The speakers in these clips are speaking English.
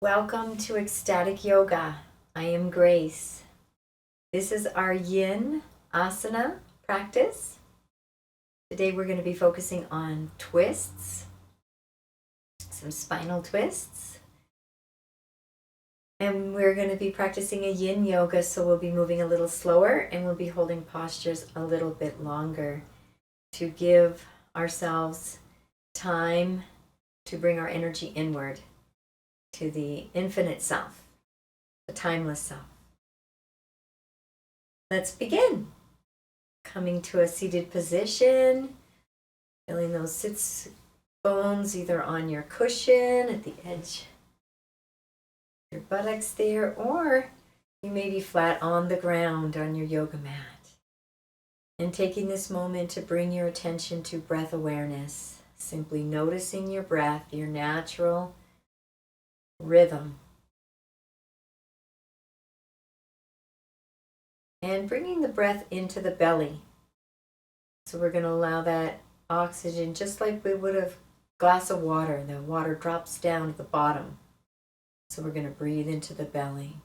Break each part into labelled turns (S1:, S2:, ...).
S1: Welcome to Ecstatic Yoga. I am Grace. This is our Yin Asana practice. Today we're going to be focusing on twists, some spinal twists. And we're going to be practicing a Yin Yoga, so we'll be moving a little slower and we'll be holding postures a little bit longer to give ourselves time to bring our energy inward to the infinite self, the timeless self. Let's begin. Coming to a seated position, feeling those sits bones either on your cushion at the edge, your buttocks there, or you may be flat on the ground on your yoga mat. And taking this moment to bring your attention to breath awareness, simply noticing your breath, your natural rhythm. And bringing the breath into the belly. So we're going to allow that oxygen, just like we would have a glass of water. The water drops down to the bottom. So we're going to breathe into the belly.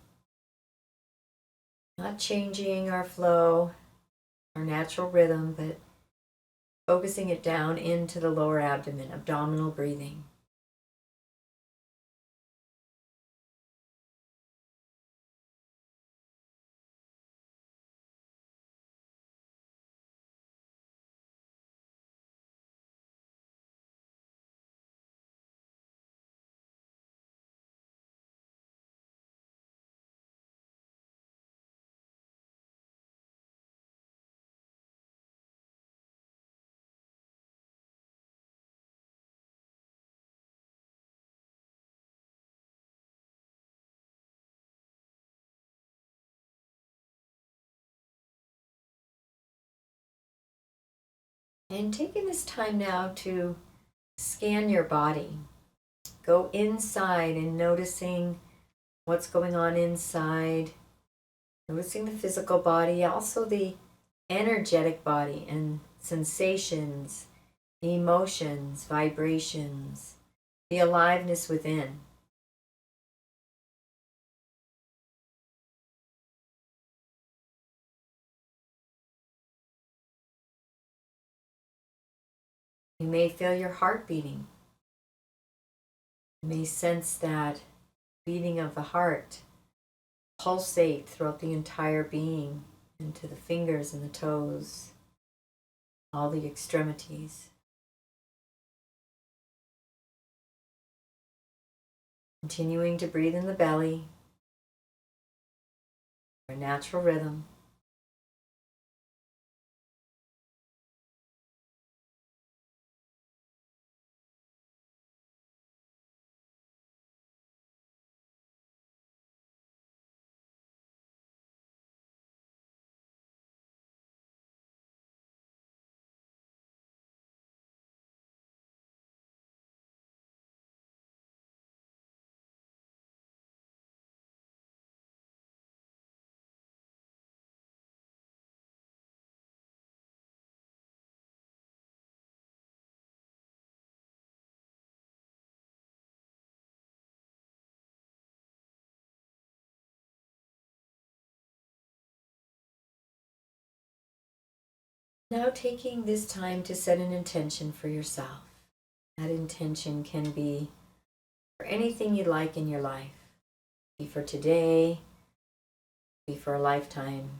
S1: Not changing our flow, our natural rhythm, but focusing it down into the lower abdomen, abdominal breathing. And taking this time now to scan your body. Go inside and noticing what's going on inside. Noticing the physical body, also the energetic body and sensations, emotions, vibrations, the aliveness within. You may feel your heart beating. You may sense that beating of the heart pulsate throughout the entire being, into the fingers and the toes, all the extremities. Continuing to breathe in the belly, our natural rhythm. Now taking this time to set an intention for yourself. That intention can be for anything you'd like in your life. Be for today, be for a lifetime.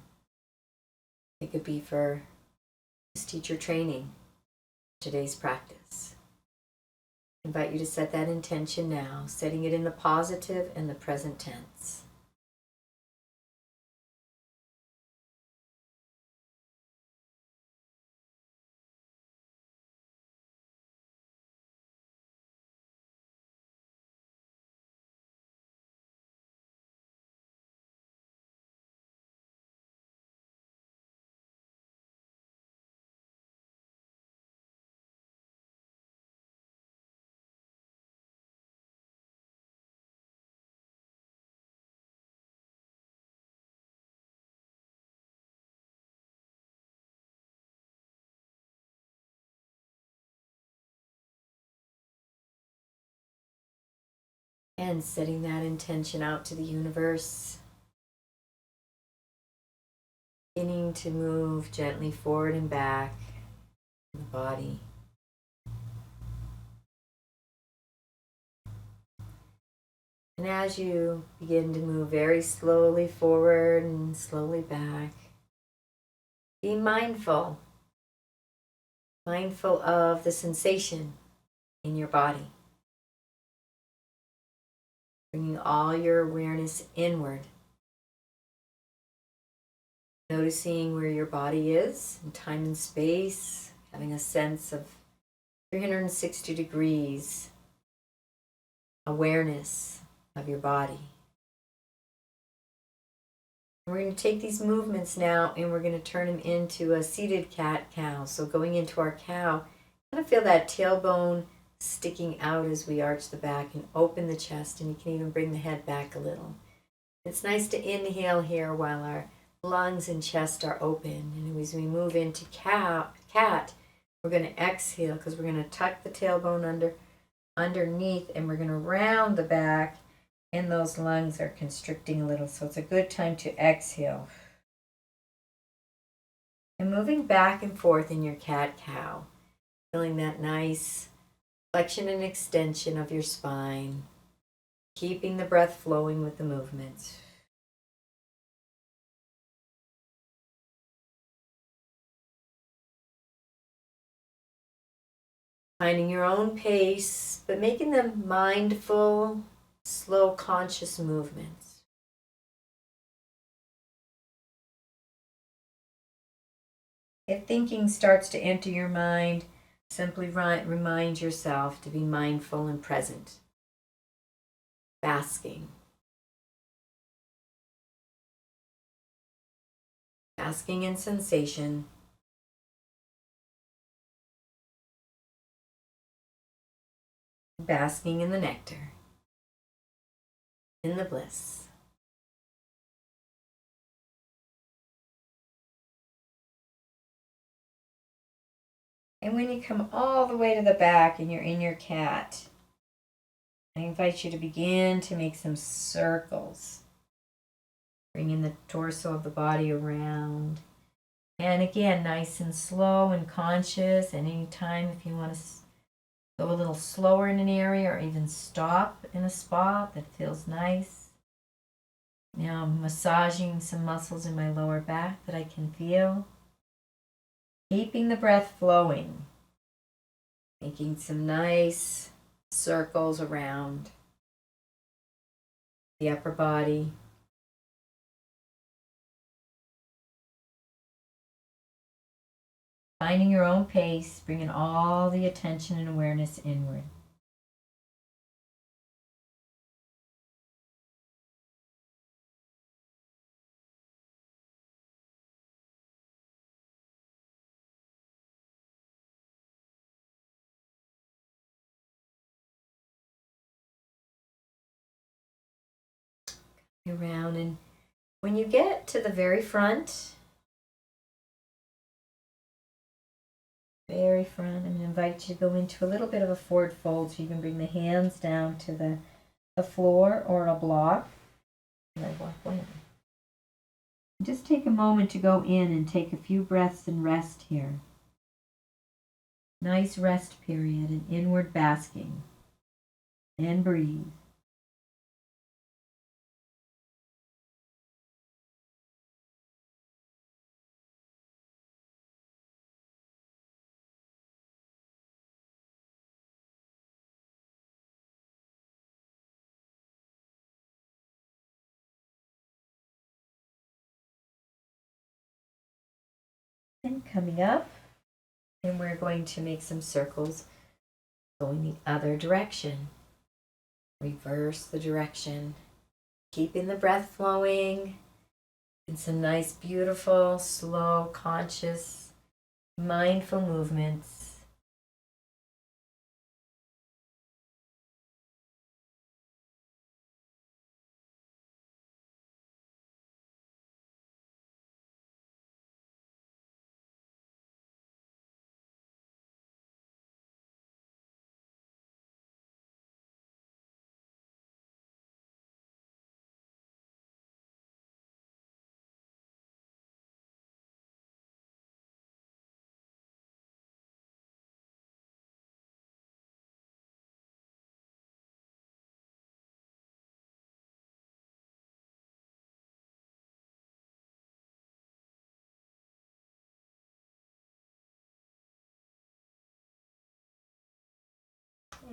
S1: It could be for this teacher training, today's practice. I invite you to set that intention now, setting it in the positive and the present tense. And setting that intention out to the universe. Beginning to move gently forward and back in the body. And as you begin to move very slowly forward and slowly back, be mindful of the sensation in your body. Bringing all your awareness inward. Noticing where your body is in time and space, having a sense of 360 degrees awareness of your body. We're going to take these movements now and we're going to turn them into a seated cat-cow. So going into our cow, kind of feel that tailbone sticking out as we arch the back and open the chest, and you can even bring the head back a little. It's nice to inhale here while our lungs and chest are open. And as we move into cat, we're going to exhale because we're going to tuck the tailbone underneath, and we're going to round the back, and those lungs are constricting a little. So it's a good time to exhale. And moving back and forth in your cat-cow, feeling that nice flexion and extension of your spine, keeping the breath flowing with the movements. Finding your own pace, but making them mindful, slow, conscious movements. If thinking starts to enter your mind, simply remind yourself to be mindful and present. Basking. Basking in sensation. Basking in the nectar. In the bliss. And when you come all the way to the back and you're in your cat, I invite you to begin to make some circles. Bringing the torso of the body around. And again, nice and slow and conscious. And anytime if you want to go a little slower in an area or even stop in a spot that feels nice. Now I'm massaging some muscles in my lower back that I can feel. Keeping the breath flowing. Making some nice circles around the upper body. Finding your own pace, bringing all the attention and awareness inward. Around, and when you get to the very front, I'm going to invite you to go into a little bit of a forward fold so you can bring the hands down to the floor or a block. Just take a moment to go in and take a few breaths and rest here. Nice rest period and inward basking. And breathe. And coming up, and we're going to make some circles going the other direction. Reverse the direction, keeping the breath flowing, and some nice, beautiful, slow, conscious, mindful movements.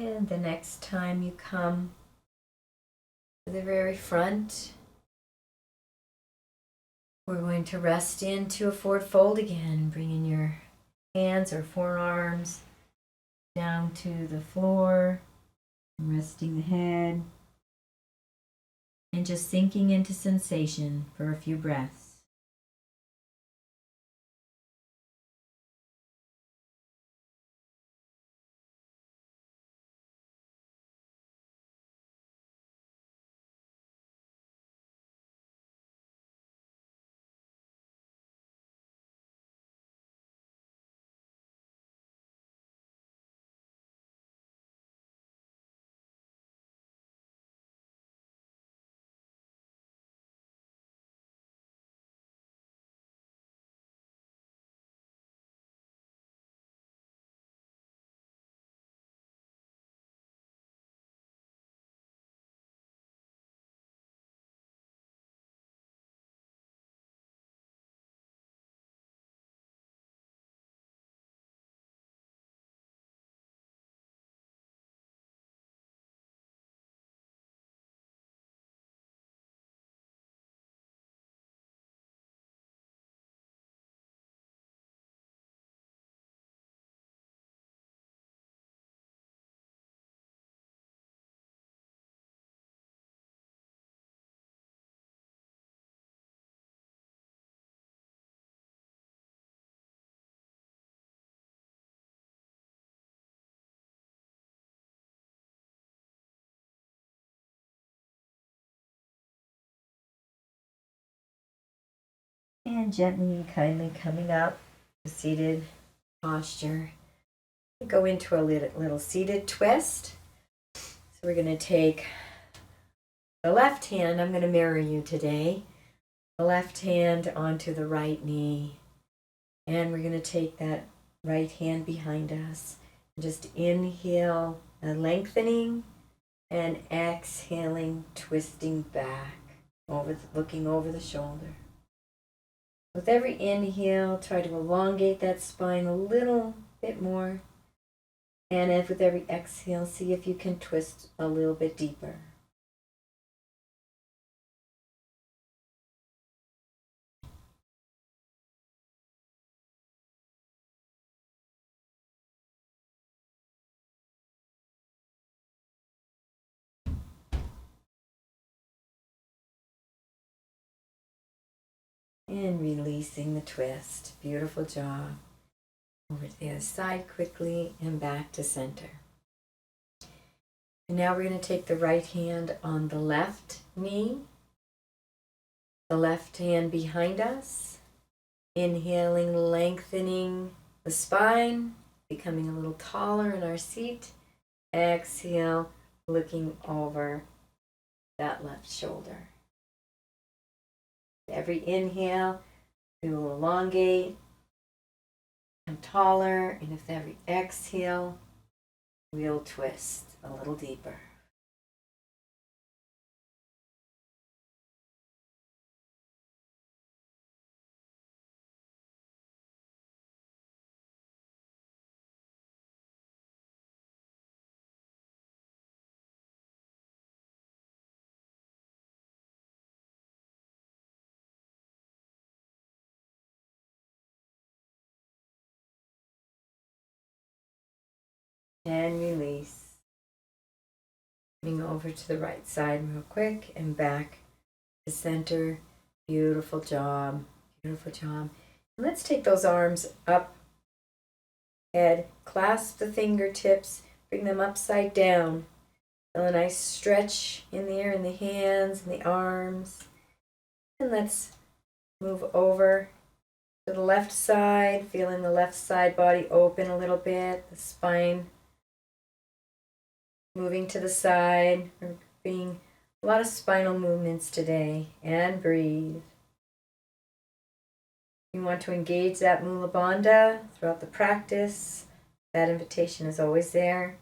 S1: And the next time you come to the very front, we're going to rest into a forward fold again, bringing your hands or forearms down to the floor, resting the head, and just sinking into sensation for a few breaths. And gently and kindly coming up to seated posture. Go into a little seated twist. So we're going to take the left hand, I'm going to mirror you today, the left hand onto the right knee. And we're going to take that right hand behind us. Just inhale, lengthening, and exhaling, twisting back, looking over the shoulder. With every inhale, try to elongate that spine a little bit more. And with every exhale, see if you can twist a little bit deeper. And releasing the twist. Beautiful job. Over to the other side quickly and back to center. And now we're going to take the right hand on the left knee, the left hand behind us, inhaling, lengthening the spine, becoming a little taller in our seat. Exhale, looking over that left shoulder. Every inhale, we will elongate, become taller, and with every exhale, we'll twist a little deeper. And release. Coming over to the right side real quick and back to center. Beautiful job. Beautiful job. And let's take those arms up. Head, clasp the fingertips, bring them upside down. Feel a nice stretch in there in the hands and the arms. And let's move over to the left side, feeling the left side body open a little bit, the spine moving to the side. We're being a lot of spinal movements today. And breathe. You want to engage that Mula Bandha throughout the practice. That invitation is always there.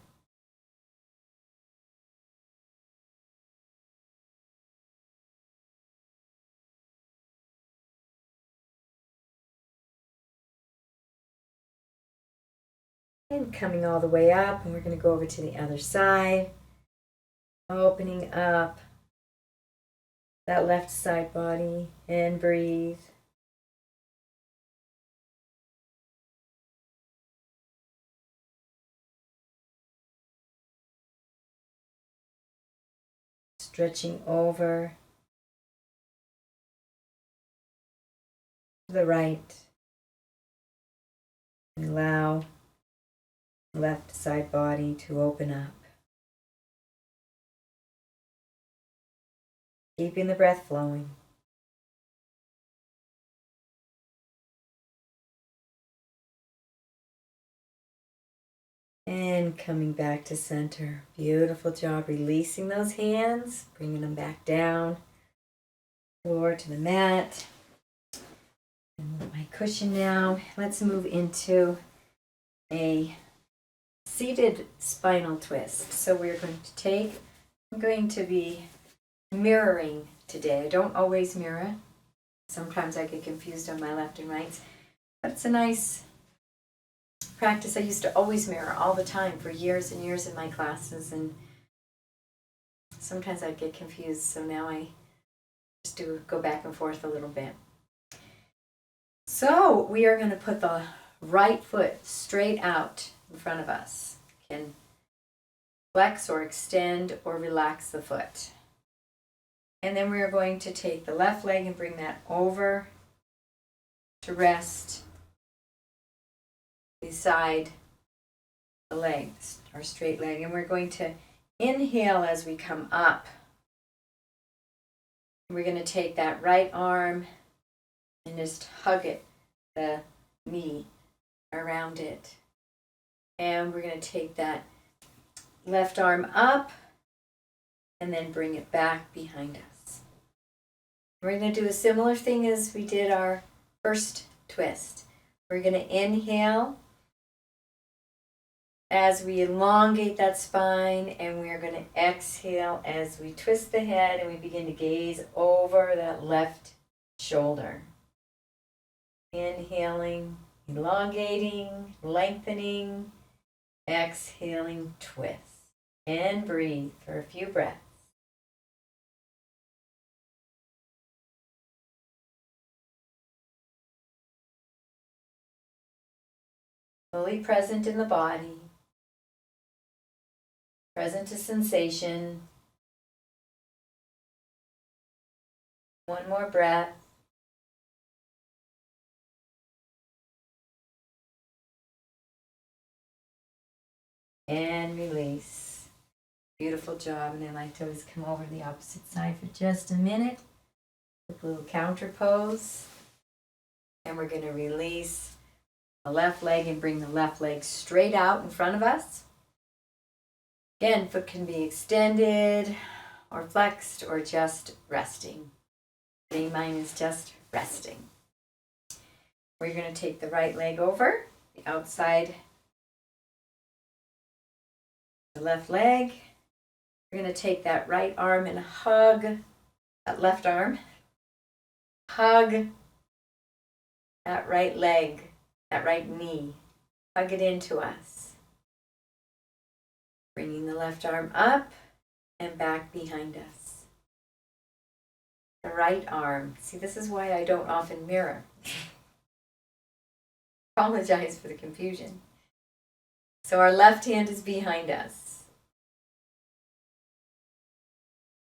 S1: And coming all the way up, and we're going to go over to the other side, opening up that left side body, and breathe. Stretching over to the right. And allow left side body to open up. Keeping the breath flowing. And coming back to center. Beautiful job releasing those hands, bringing them back down. Floor to the mat. And move my cushion now. Let's move into a seated spinal twist. So we're going to take, I'm going to be mirroring today. I don't always mirror. Sometimes I get confused on my left and right. But it's a nice practice. I used to always mirror all the time for years and years in my classes, and sometimes I'd get confused, so now I just do go back and forth a little bit. So we are going to put the right foot straight out in front of us. You can flex or extend or relax the foot. And then we are going to take the left leg and bring that over to rest beside the leg, our straight leg. And we're going to inhale as we come up. We're going to take that right arm and just hug it, the knee around it. And we're going to take that left arm up and then bring it back behind us. We're going to do a similar thing as we did our first twist. We're going to inhale as we elongate that spine, and we are going to exhale as we twist the head and we begin to gaze over that left shoulder. Inhaling, elongating, lengthening, exhaling, twist. And breathe for a few breaths. Fully present in the body. Present to sensation. One more breath. And release. Beautiful job. And I like to always come over to the opposite side for just a minute. A little counter pose. And we're going to release the left leg and bring the left leg straight out in front of us. Again, foot can be extended or flexed or just resting. Today mine is just resting. We're going to take the right leg over, the outside, the left leg. We're going to take that right arm and hug that left arm. Hug that right leg, that right knee. Hug it into us. Bringing the left arm up and back behind us. The right arm. See, this is why I don't often mirror. Apologize for the confusion. So our left hand is behind us.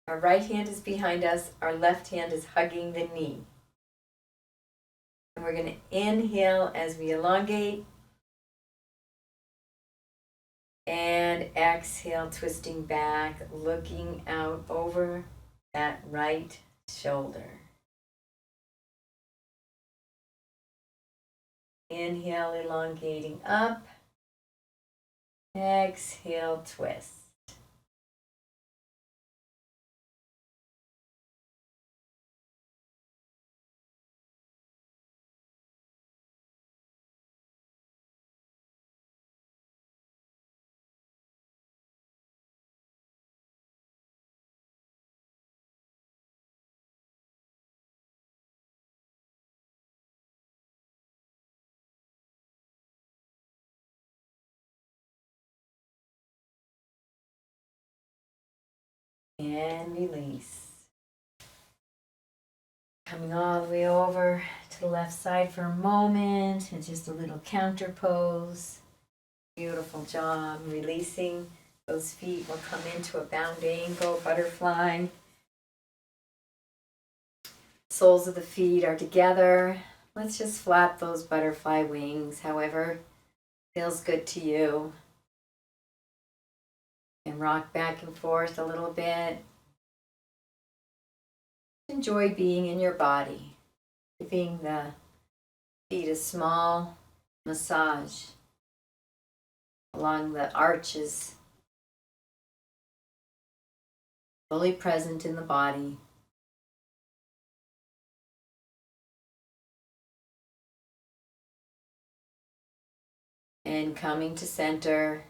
S1: Our right hand is behind us. Our left hand is hugging the knee. And we're going to inhale as we elongate. And exhale, twisting back, looking out over that right shoulder. Inhale, elongating up. Exhale, twist. and release. Coming all the way over to the left side for a moment and just a little counter pose. Beautiful job. Releasing those feet. We'll come into a bound angle, butterfly. Soles of the feet are together. Let's just flap those butterfly wings, however feels good to you. And rock back and forth a little bit. Enjoy being in your body. Giving the feet a small massage along the arches. Fully present in the body. And coming to center.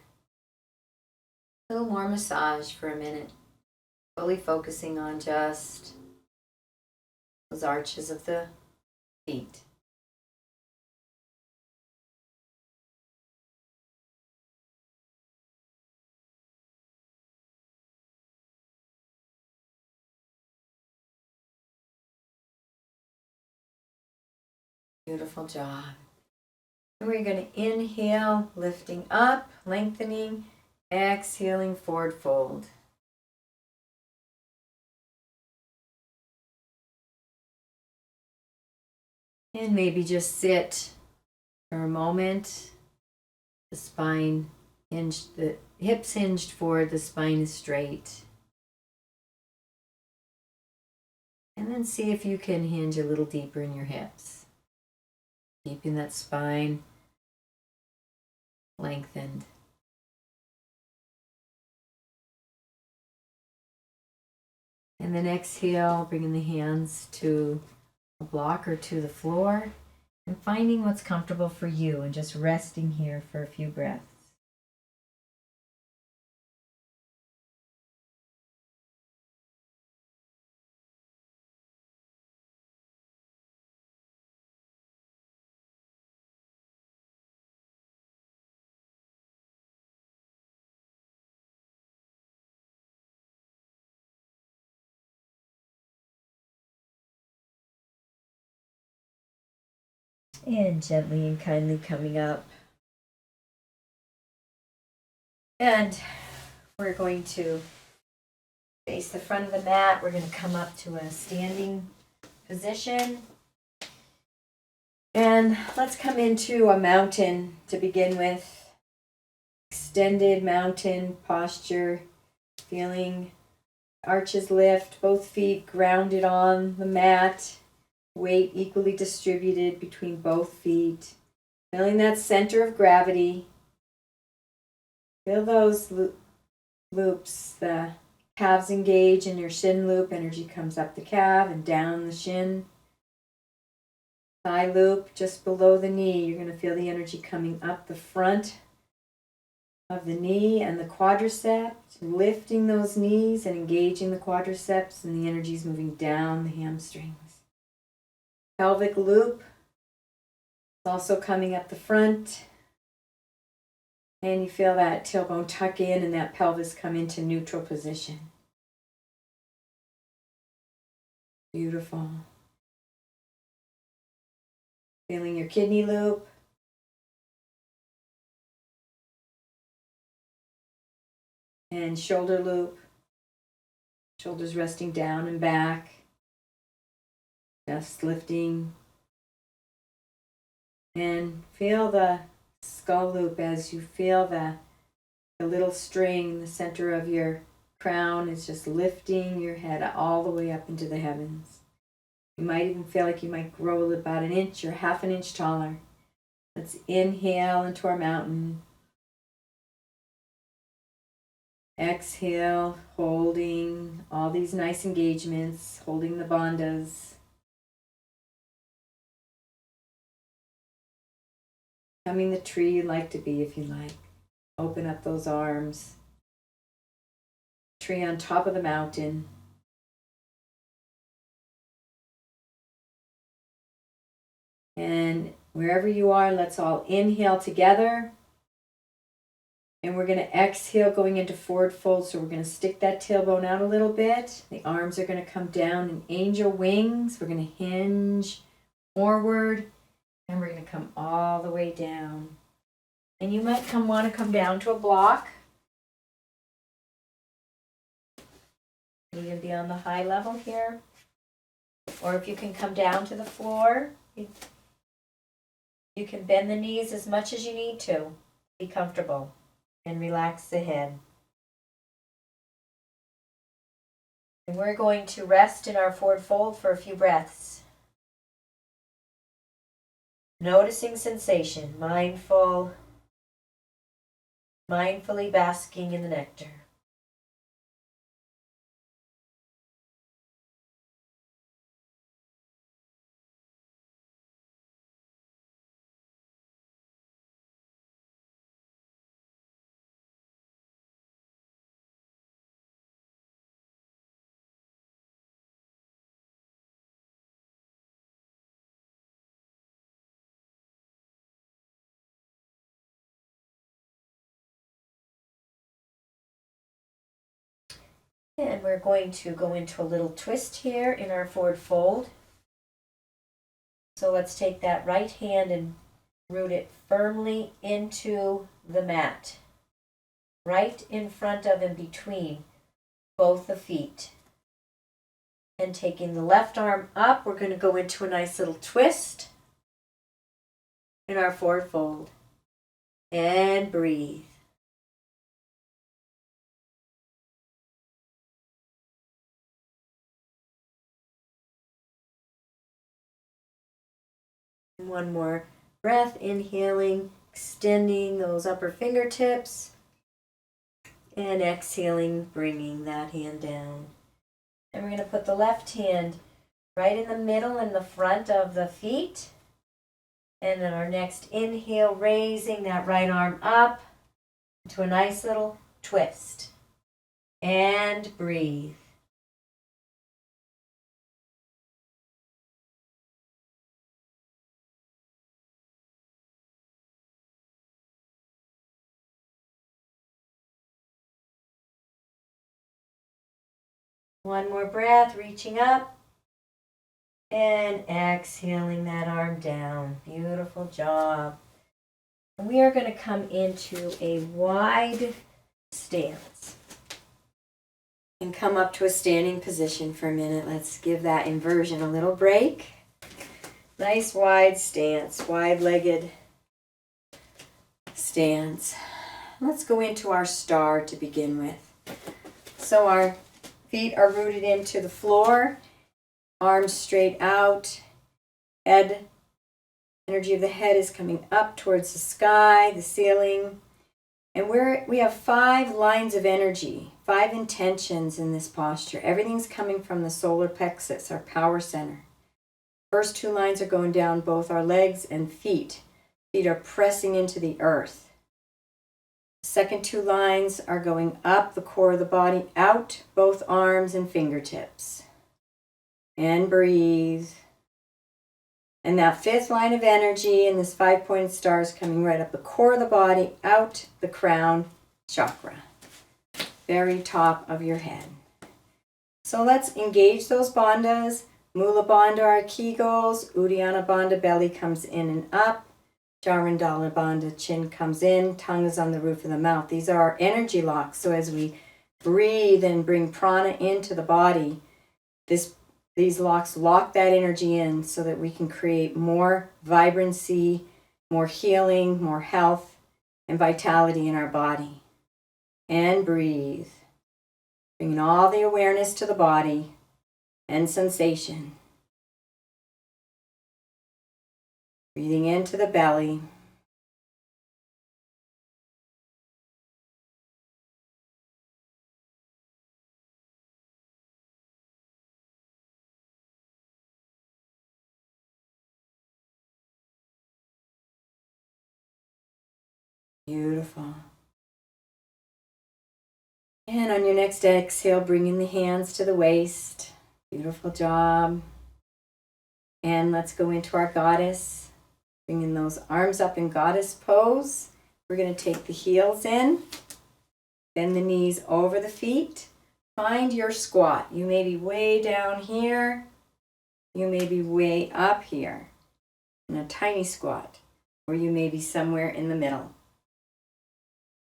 S1: A little more massage for a minute. Fully focusing on just those arches of the feet. Beautiful job. And we're going to inhale, lifting up, lengthening, exhaling, forward fold. And maybe just sit for a moment. The spine hinged, the hips hinged forward, the spine is straight. And then see if you can hinge a little deeper in your hips. Keeping that spine lengthened. And then exhale, bringing the hands to a block or to the floor and finding what's comfortable for you and just resting here for a few breaths. And gently and kindly coming up. And we're going to face the front of the mat. We're going to come up to a standing position. And let's come into a mountain to begin with. Extended mountain posture. Feeling arches lift, both feet grounded on the mat. Weight equally distributed between both feet. Feeling that center of gravity. Feel those loops. The calves engage in your shin loop. Energy comes up the calf and down the shin. Thigh loop just below the knee. You're going to feel the energy coming up the front of the knee and the quadriceps. Lifting those knees and engaging the quadriceps, and the energy is moving down the hamstrings. Pelvic loop is also coming up the front. And you feel that tailbone tuck in and that pelvis come into neutral position. Beautiful. Feeling your kidney loop. And shoulder loop. Shoulders resting down and back. Just lifting. And feel the skull loop as you feel the little string in the center of your crown is just lifting your head all the way up into the heavens. You might even feel like you might grow about an inch or half an inch taller. Let's inhale into our mountain. Exhale, holding all these nice engagements, holding the bandhas. Becoming the tree you'd like to be if you like. Open up those arms. Tree on top of the mountain. And wherever you are, let's all inhale together. And we're going to exhale going into forward fold. So we're going to stick that tailbone out a little bit. The arms are going to come down in angel wings. We're going to hinge forward. And we're going to come all the way down. And you might want to come down to a block. You can be on the high level here. Or if you can come down to the floor, you can bend the knees as much as you need to. Be comfortable and relax the head. And we're going to rest in our forward fold for a few breaths. Noticing sensation, mindfully basking in the nectar. And we're going to go into a little twist here in our forward fold. So let's take that right hand and root it firmly into the mat, right in front of and between both the feet. And taking the left arm up, we're going to go into a nice little twist in our forward fold. And breathe. One more breath, inhaling, extending those upper fingertips, and exhaling, bringing that hand down. And we're going to put the left hand right in the middle in the front of the feet. And then our next inhale, raising that right arm up to a nice little twist. And breathe. One more breath, reaching up and exhaling that arm down. Beautiful job. We are going to come into a wide stance and come up to a standing position for a minute. Let's give that inversion a little break. Nice wide stance, wide-legged stance. Let's go into our star to begin with. So our feet are rooted into the floor, arms straight out, head, energy of the head is coming up towards the sky, the ceiling. And we have 5 lines of energy, 5 intentions in this posture. Everything's coming from the solar plexus, our power center. First 2 lines are going down both our legs and feet. Feet are pressing into the earth. Second 2 lines are going up the core of the body, out both arms and fingertips. And breathe. And that 5th line of energy in this 5-pointed star is coming right up the core of the body, out the crown chakra. Very top of your head. So let's engage those bandhas. Mula Bandha, our Kegels. Uddiyana Bandha, belly comes in and up. Charandala Bandha, chin comes in, tongue is on the roof of the mouth. These are our energy locks. So as we breathe and bring prana into the body, these locks lock that energy in so that we can create more vibrancy, more healing, more health, and vitality in our body. And breathe. Bringing all the awareness to the body and sensation. Breathing into the belly. Beautiful. And on your next exhale, bringing the hands to the waist. Beautiful job. And let's go into our goddess. Bringing those arms up in goddess pose. We're going to take the heels in, bend the knees over the feet. Find your squat. You may be way down here. You may be way up here in a tiny squat, or you may be somewhere in the middle.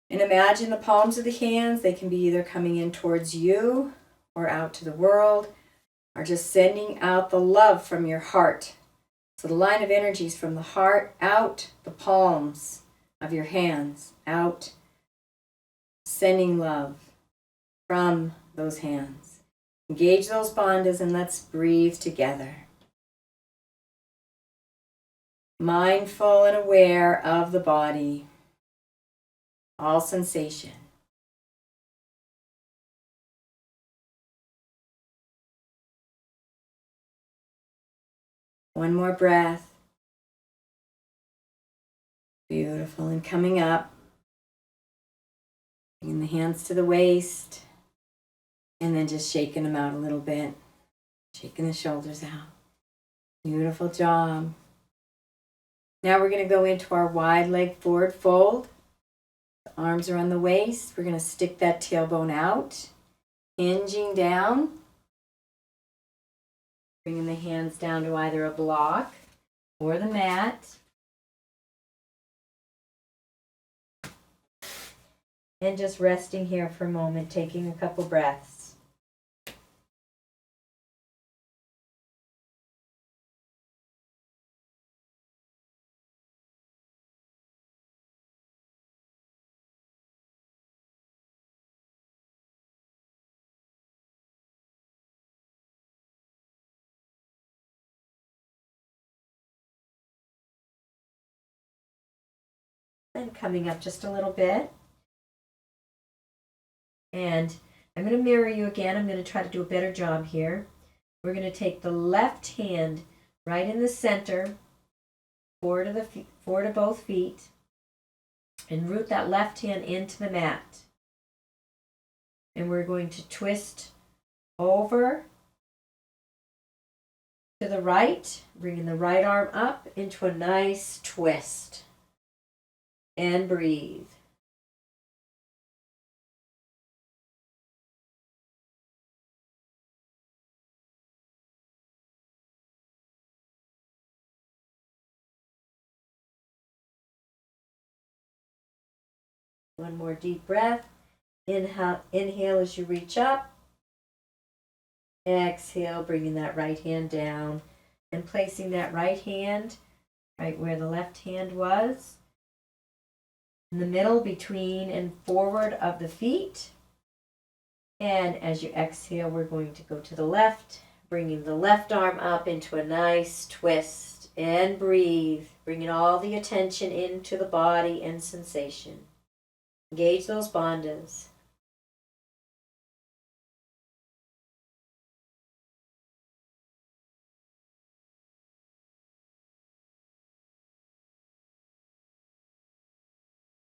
S1: And imagine the palms of the hands. They can be either coming in towards you or out to the world, or just sending out the love from your heart. So the line of energy is from the heart out the palms of your hands, out, sending love from those hands. Engage those bandhas and let's breathe together. Mindful and aware of the body, all sensation. One more breath. Beautiful. And coming up, bringing the hands to the waist, and then just shaking them out a little bit, shaking the shoulders out. Beautiful job. Now we're going to go into our wide leg forward fold. The arms are on the waist. We're going to stick that tailbone out, hinging down, bringing the hands down to either a block or the mat. And just resting here for a moment, taking a couple breaths. And coming up just a little bit. And I'm going to mirror you again. I'm going to try to do a better job here. We're going to take the left hand right in the center, forward to both feet, and root that left hand into the mat. And we're going to twist over to the right, bringing the right arm up into a nice twist. And breathe. One more deep breath. Inhale as you reach up. Exhale, bringing that right hand down and placing that right hand right where the left hand was, in the middle between and forward of the feet. And as you exhale, we're going to go to the left, bringing the left arm up into a nice twist, and breathe, bringing all the attention into the body and sensation. Engage those bandhas.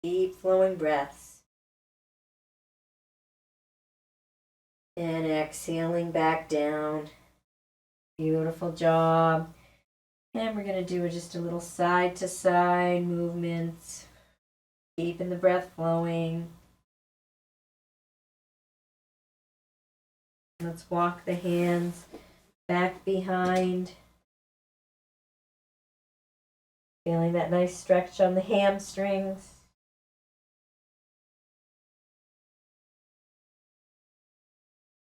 S1: Deep flowing breaths. And exhaling back down. Beautiful job. And we're going to do just a little side to side movements. Keeping the breath flowing. Let's walk the hands back behind. Feeling that nice stretch on the hamstrings.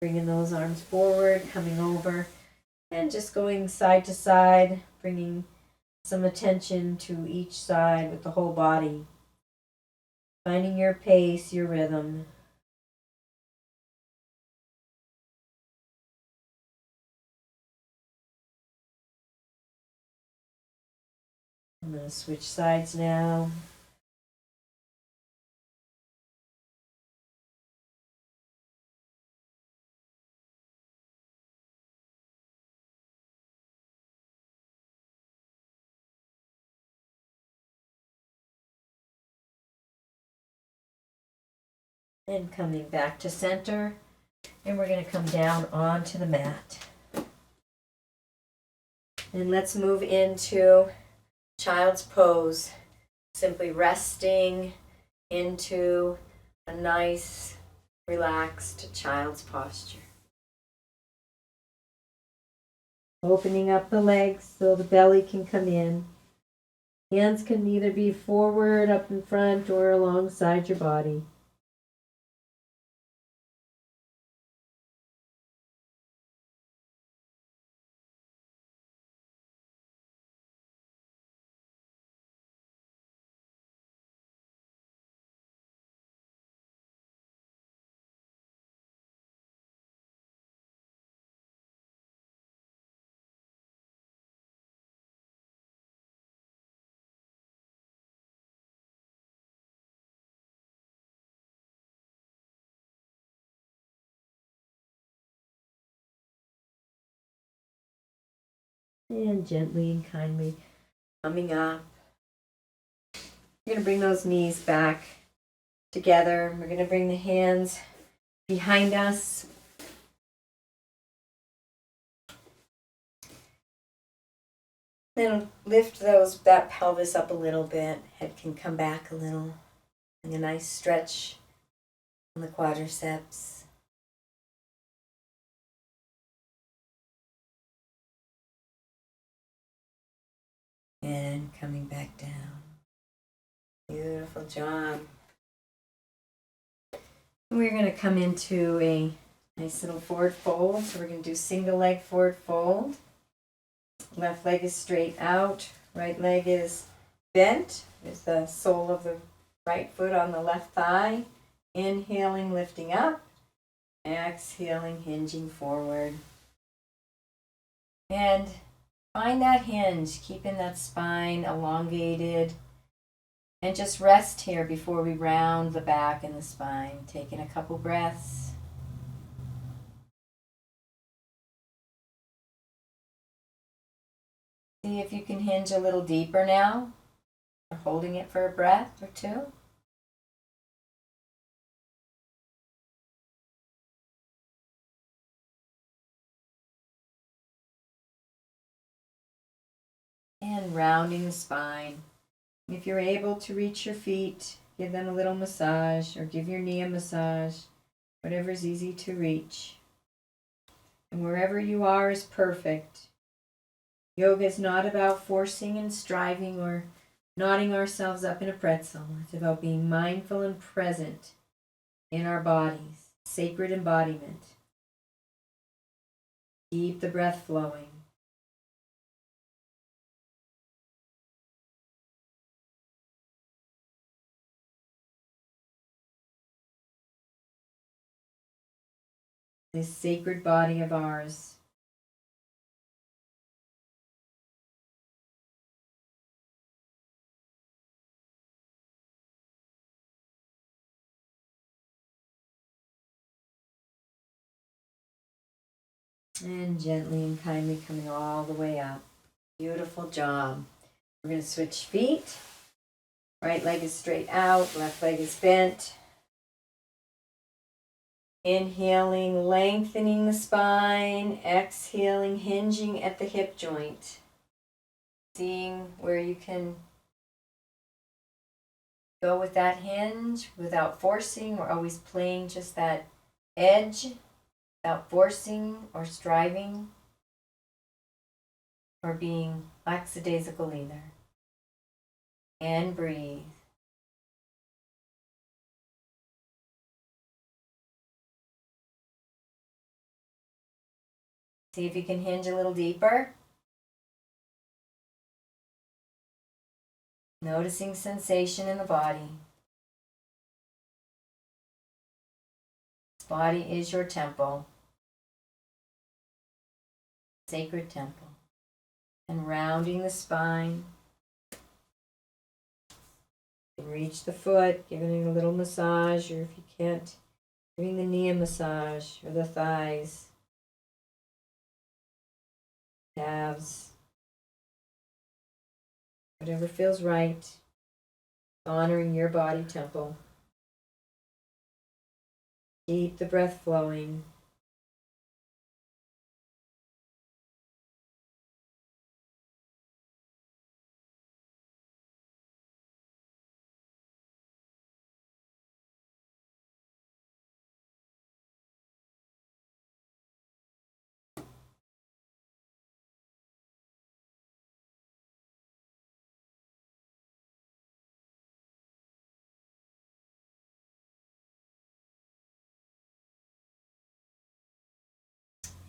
S1: Bringing those arms forward, coming over, and just going side to side, bringing some attention to each side with the whole body. Finding your pace, your rhythm. I'm going to switch sides now. And coming back to center, and we're going to come down onto the mat. And let's move into child's pose. simply resting into a nice, relaxed child's posture. Opening up the legs so the belly can come in. Hands can either be forward, up in front, or alongside your body. And gently and kindly coming up. You're going to bring those knees back together. We're going to bring the hands behind us. Then lift that pelvis up a little bit. Head can come back a little. And a nice stretch on the quadriceps. And coming back down. Beautiful job. We're going to come into a nice little forward fold. So we're going to do single leg forward fold. Left leg is straight out. Right leg is bent with the sole of the right foot on the left thigh. Inhaling, lifting up. Exhaling, hinging forward. And find that hinge, keeping that spine elongated. And just rest here before we round the back and the spine. Taking a couple breaths. See if you can hinge a little deeper now. Or holding it for a breath or two. And rounding the spine. If you're able to reach your feet, give them a little massage or give your knee a massage, whatever's easy to reach. And wherever you are is perfect. Yoga is not about forcing and striving or knotting ourselves up in a pretzel. It's about being mindful and present in our bodies, sacred embodiment. Keep the breath flowing. This sacred body of ours. And gently and kindly coming all the way up. Beautiful job. We're going to switch feet. Right leg is straight out, left leg is bent. Inhaling, lengthening the spine. Exhaling, hinging at the hip joint. Seeing where you can go with that hinge without forcing. We're always playing just that edge without forcing or striving or being lackadaisical either. And breathe. See if you can hinge a little deeper. Noticing sensation in the body. This body is your temple. Sacred temple. And rounding the spine. Reach the foot, giving it a little massage, or if you can't, giving the knee a massage, or the thighs, calves, whatever feels right, honoring your body temple. Keep the breath flowing.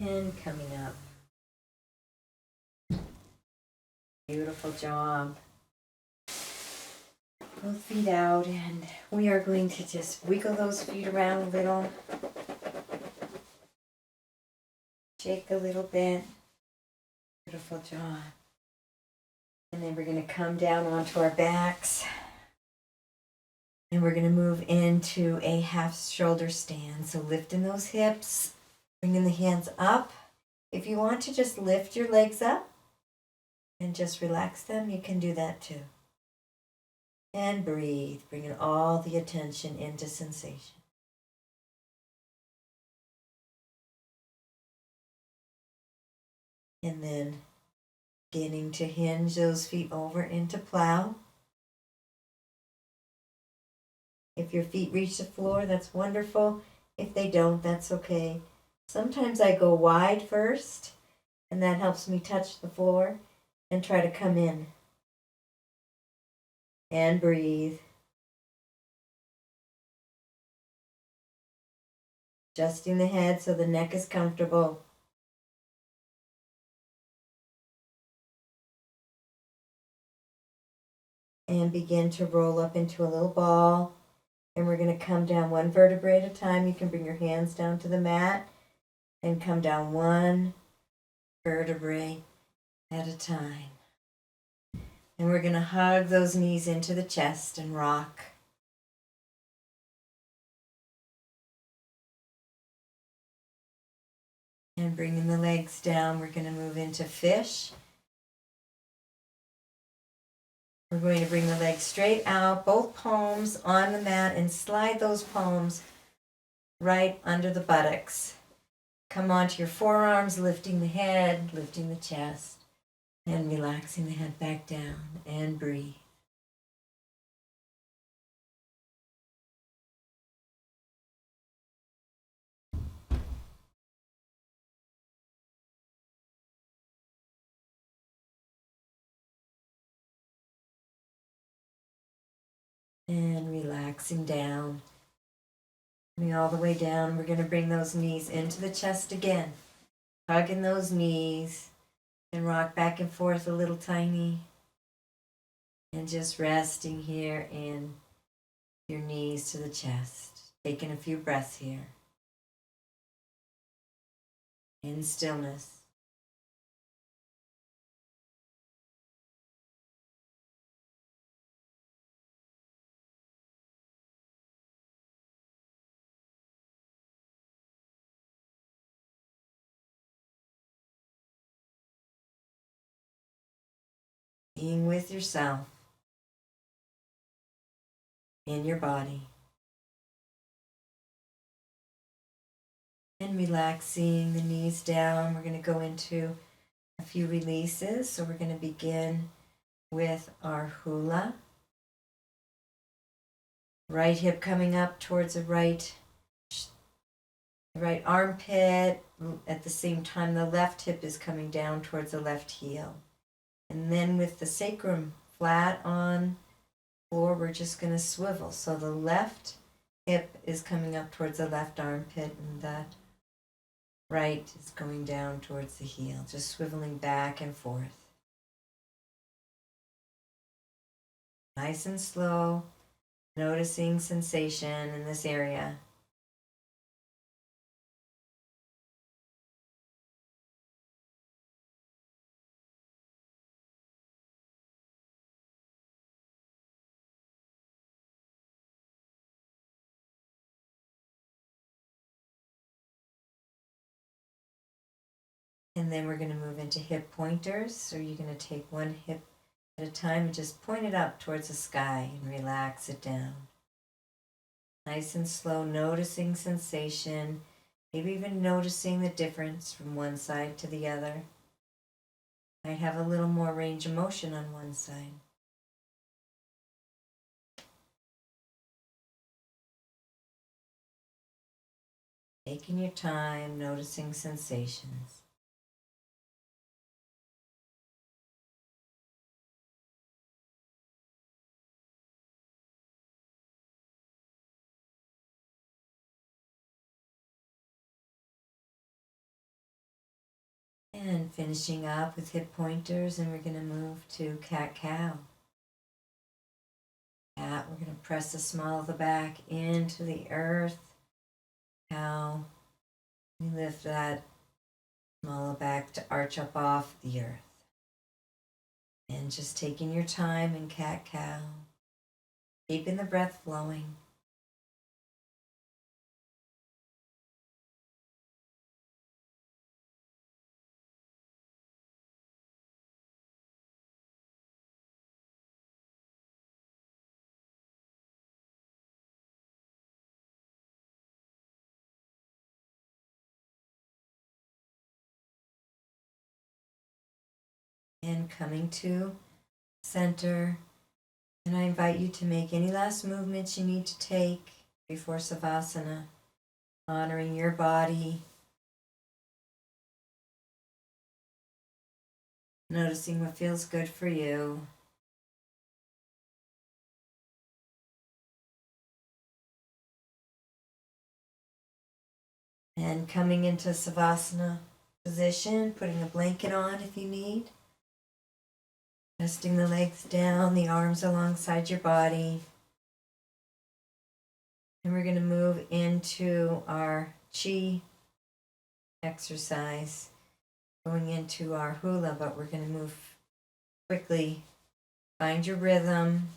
S1: And coming up. Beautiful job. Both feet out, and we are going to just wiggle those feet around a little. Shake a little bit. Beautiful job. And then we're going to come down onto our backs. And we're going to move into a half shoulder stand. So lifting those hips, bringing the hands up. If you want to just lift your legs up and just relax them, you can do that too. And breathe, bringing all the attention into sensation. And then beginning to hinge those feet over into plow. If your feet reach the floor, that's wonderful. If they don't, that's okay. Sometimes I go wide first, and that helps me touch the floor and try to come in. And breathe. Adjusting the head so the neck is comfortable. And begin to roll up into a little ball. And we're going to come down one vertebrae at a time. You can bring your hands down to the mat and come down one vertebrae at a time. And we're going to hug those knees into the chest and rock. And bringing the legs down, we're going to move into fish. We're going to bring the legs straight out, both palms on the mat, and slide those palms right under the buttocks. Come onto your forearms, lifting the head, lifting the chest, and relaxing the head back down, and breathe. And relaxing down. Coming all the way down, we're going to bring those knees into the chest again. Hugging those knees and rock back and forth a little tiny. And just resting here in your knees to the chest. Taking a few breaths here. In stillness. Being with yourself. In your body. And relaxing the knees down. We're going to go into a few releases. So we're going to begin with our hula. Right hip coming up towards the right armpit. At the same time, the left hip is coming down towards the left heel. And then with the sacrum flat on floor, we're just going to swivel. So the left hip is coming up towards the left armpit, and the right is going down towards the heel, just swiveling back and forth. Nice and slow, noticing sensation in this area. And then we're going to move into hip pointers. So you're going to take one hip at a time and just point it up towards the sky and relax it down. Nice and slow, noticing sensation, maybe even noticing the difference from one side to the other. Might have a little more range of motion on one side. Taking your time, noticing sensations. And finishing up with hip pointers, and we're going to move to cat-cow. Cat, we're going to press the small of the back into the earth. Cow, we lift that small of the back to arch up off the earth. And just taking your time in cat-cow, keeping the breath flowing. And coming to center, and I invite you to make any last movements you need to take before Savasana, honoring your body, noticing what feels good for you. And coming into Savasana position, putting a blanket on if you need. Resting the legs down, the arms alongside your body. And we're going to move into our chi exercise, going into our hula, but we're going to move quickly. Find your rhythm.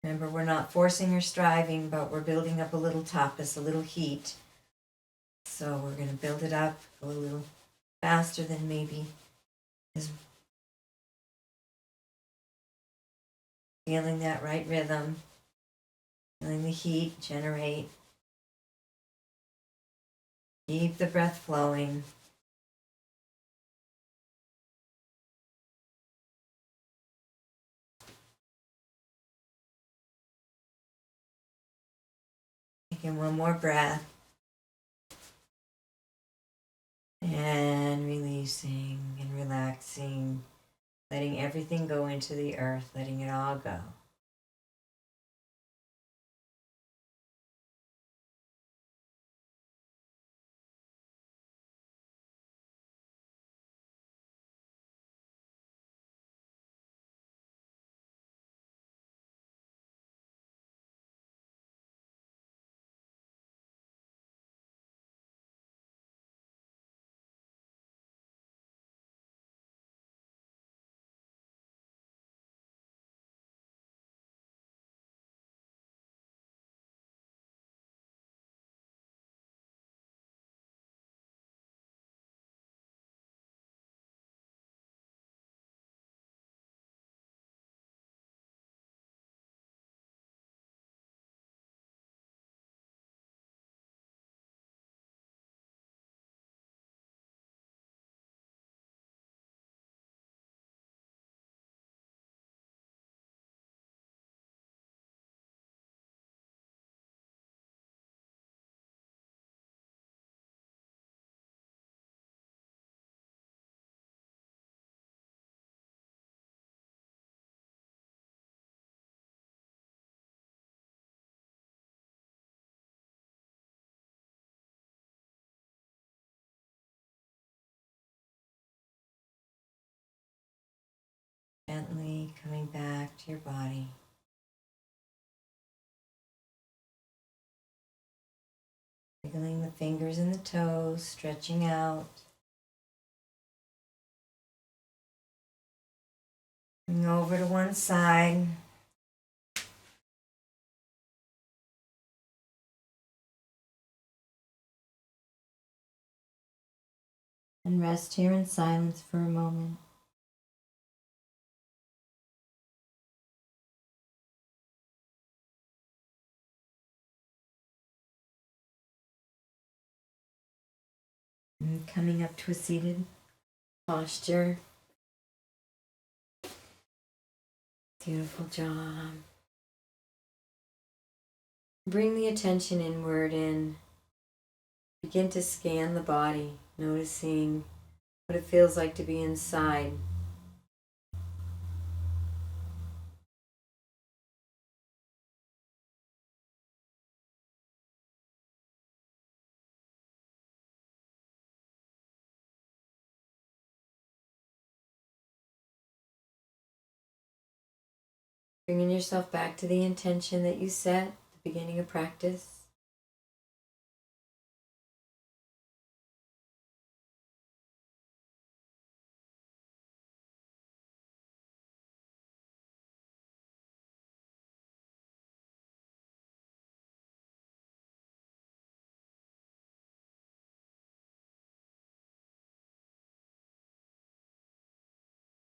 S1: Remember, we're not forcing or striving, but we're building up a little tapas, a little heat. So we're going to build it up a little faster than maybe is feeling that right rhythm, feeling the heat generate. Keep the breath flowing. Taking one more breath. And releasing and relaxing, letting everything go into the earth, letting it all go. Gently coming back to your body. Wiggling the fingers and the toes, stretching out. Coming over to one side. And rest here in silence for a moment. And coming up to a seated posture. Beautiful job. Bring the attention inward and begin to scan the body, noticing what it feels like to be inside. Bringing yourself back to the intention that you set at the beginning of practice.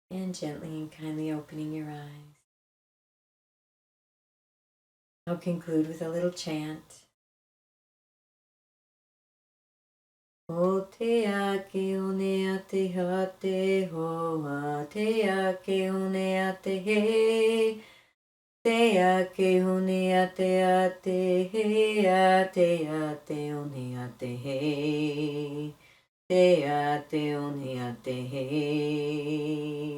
S1: And gently and kindly opening your eyes. I'll conclude with a little chant. O te ake o ne a te ha te hoa, te ake o ne a te he, te ake o ne a te he, a te o ne a te he, te o ne a te he.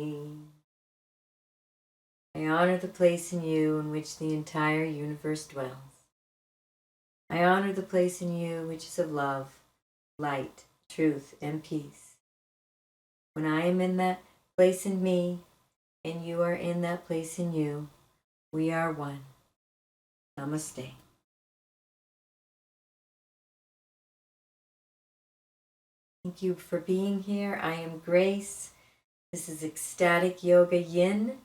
S1: I honor the place in you in which the entire universe dwells. I honor the place in you which is of love, light, truth, and peace. When I am in that place in me, and you are in that place in you, we are one. Namaste. Thank you for being here. I am Grace. This is Ecstatic Yoga Yin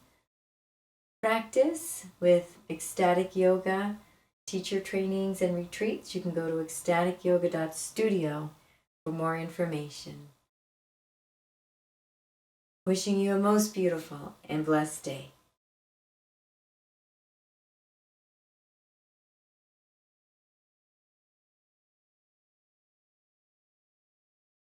S1: practice with Ecstatic Yoga teacher trainings and retreats. You can go to ecstaticyoga.studio for more information. Wishing you a most beautiful and blessed day.